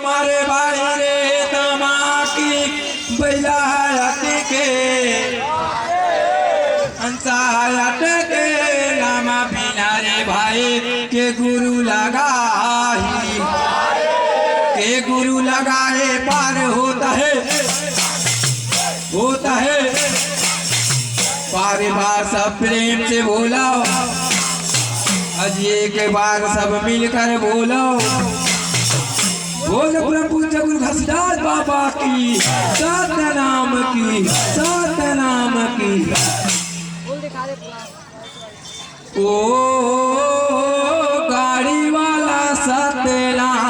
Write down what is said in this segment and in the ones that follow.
मारे बाड़ी रे तमाकी बैला अटके अंसा अटके लामा बिना रे भाई के गुरु लगाए पार होता है पार बार सब प्रेम से बोलो अजय के बार सब मिलकर बोलो बोलो प्रभु जगुल घसीदास बाबा की सतनाम की ओ गाड़ी वाला सतनाम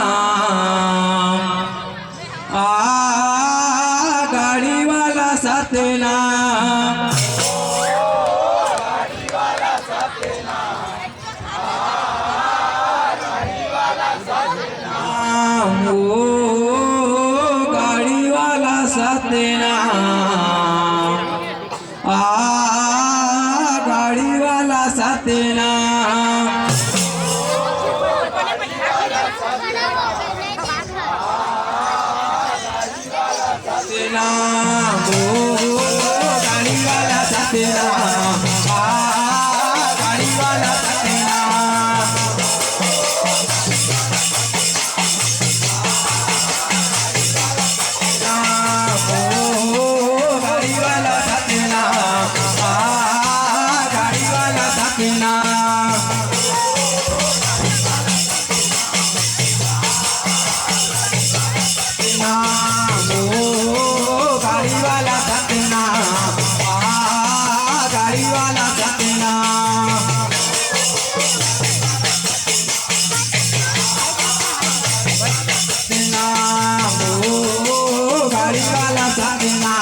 गाड़ी वाला सतनाम गाड़ी वाला सतनाम गाड़ी वाला सतनाम गाड़ी वाला सतनाम गाड़ी वाला सतनाम गाड़ी वाला सतनाम गाड़ी वाला सतनाम गाड़ी वाला सतनाम गाड़ी वाला सतनाम गाड़ी वाला सतनाम गाड़ी वाला सतनाम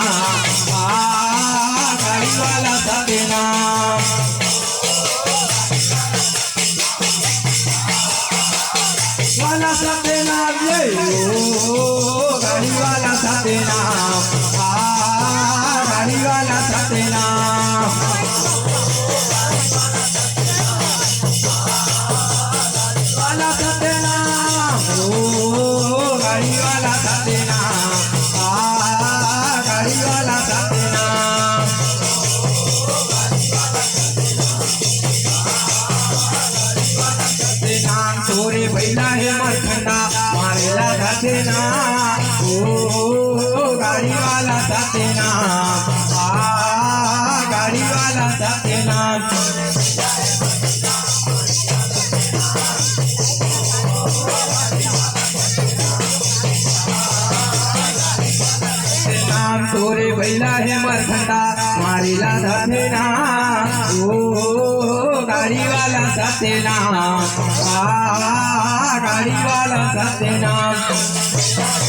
वाला सतनाम गाड़ी वाला सतनाम गाड़ी वाला सतनाम वाला सतनाम गाड़ी वाला सतनाम गाड़ी वाला सतनाम सतनाम तोरे बैला है मरखंडा मारेला सतनाम गाड़ी वाला सतनाम गाड़ी वाला सतनाम सतनाम तोरे बैला है मरखंडा मारेला सतनाम गाड़ी वाला सतनाम गाड़ी वाला सतनाम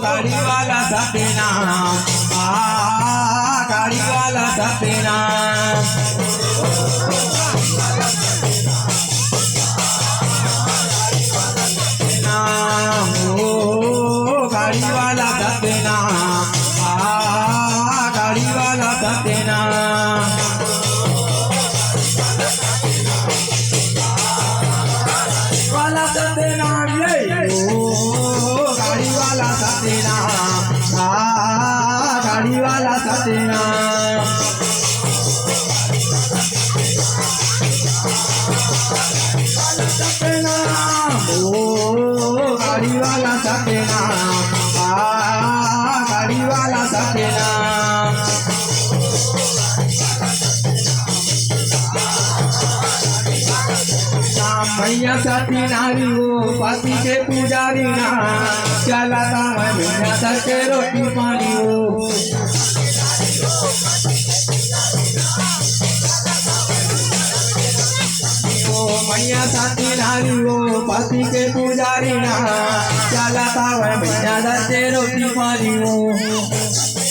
गाड़ी वाला सतनाम गाड़ी वाला सतनाम गाड़ी वाला सतनाम गाड़ी वाला सतनाम वाला सतनाम गाड़ी वाला सतनाम गाड़ी वाला सतनाम गाड़ी वाला सतनाम गाड़ी वाला सतनाम भैया सती नारी हो पति के पुजारी ना चलाता मैं भैया सर के रोटी पानी हो मैया सती नारी हो पति के पुजारी ना चलाता मैं भैया सर के रोटी पानी हो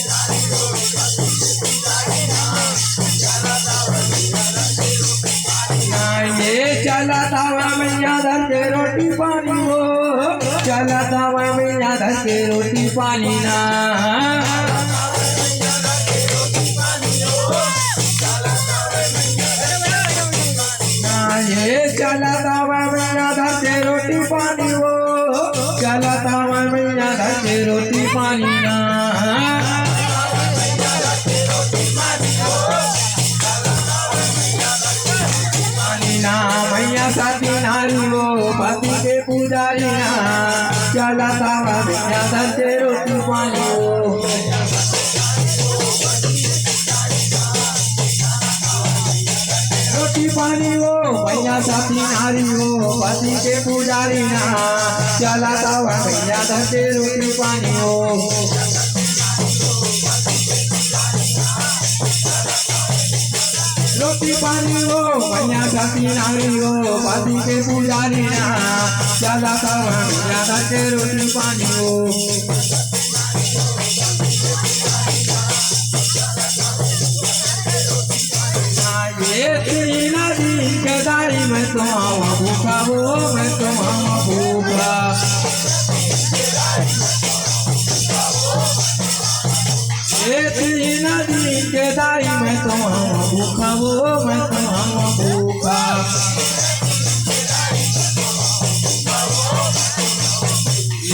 ये चलाता मैया धर के रोटी पानी हो चलाता मैया धर के रोटी पानी ना के पुजारी ना चला तावा भैया दर के रोटी पानी हो रोटी पानी हो भैया साथी नारी हो पति के पुजारी ना चला तावा भैया दर के रोटी पानी हो रोटी पानी हो भैया साथी नारी हो पति के पुजारी ना चला तावा भैया दर के रोटी पानी हो ये तीन दिन के दाई में तुम भूखा हो मैं तुम भूखा ये तीन दिन के दाई में तुम भूखा हो मैं तुम भूखा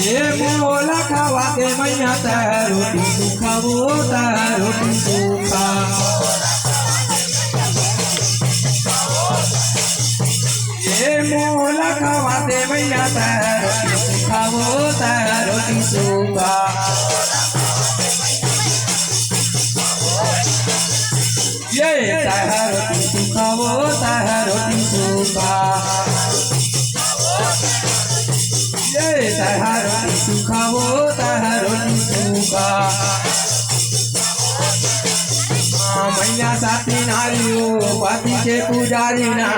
ये मोला खावा के मैया रोटी सूखा हो रोटी सूखा मोला खावा दे भैया रोटी सूखा हो रोटी सूखा ये रोटी सूखा हो रोटी सूखा ये रोटी सूखा हो रोटी सूखा भैया साथी नारी हो पति के पुजारी ना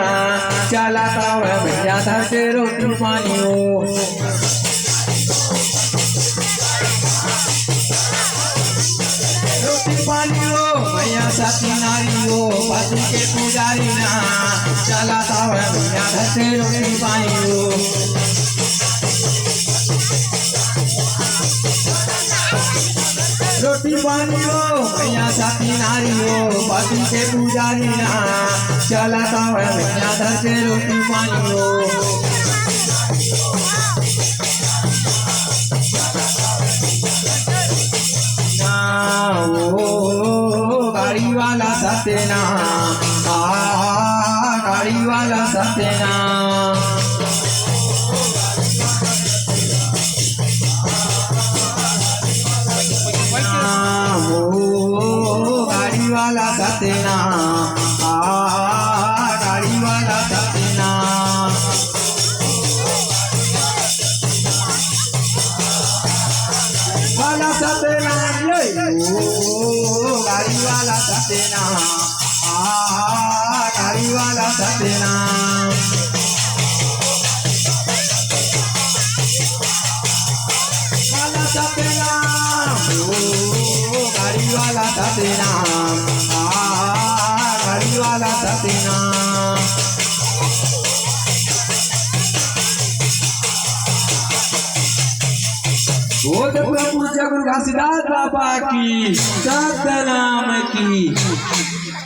चला तावा भैया दर के रोटी पानी हो रोटी पानी हो भैया साथी नारी हो पति के पुजारी ना चला तावा भैया दर के रोटी पानी हो रोटी पानी हो भैया साथी नारी हो पति के पुजारी ना चला तावा भैया दर के रोटी पानी हो गाड़ी वाला सतेना गाड़ी वाला सतेना गाड़ी वाला सतेना गाड़ी वाला सतेना वाला सतेना गाड़ी वाला सतेना गाड़ी वाला सतेना वाला सतेना गाड़ी वाला सतेना गाड़ी वाला सतेना प्रभु जगुरु घासीदास बाबा की सतनाम की